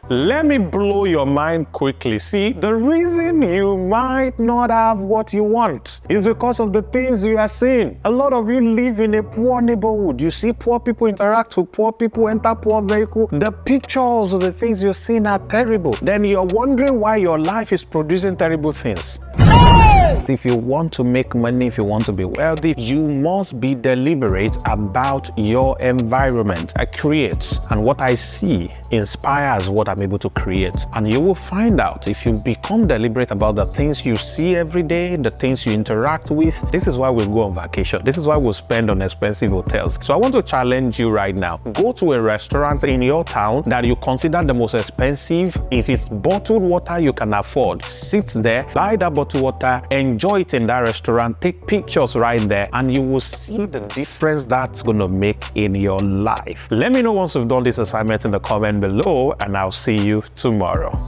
Let me blow your mind quickly. See, the reason you might not have what you want is because of the things you are seeing. A lot of you live in a poor neighborhood. You see poor people interact with poor people, enter poor vehicle. The pictures of the things you're seeing are terrible. Then you're wondering why your life is producing terrible things. If you want to make money, if you want to be wealthy, you must be deliberate about your environment. I create, and what I see inspires what I'm able to create. And you will find out if you become deliberate about the things you see every day, the things you interact with. This is why we go on vacation. This is why we spend on expensive hotels. So I want to challenge you right now. Go to a restaurant in your town that you consider the most expensive. If it's bottled water you can afford, sit there, buy that bottled water, enjoy it in that restaurant, take pictures right there, and you will see the difference that's going to make in your life. Let me know once you've done this assignment in the comment below, and I'll see you tomorrow.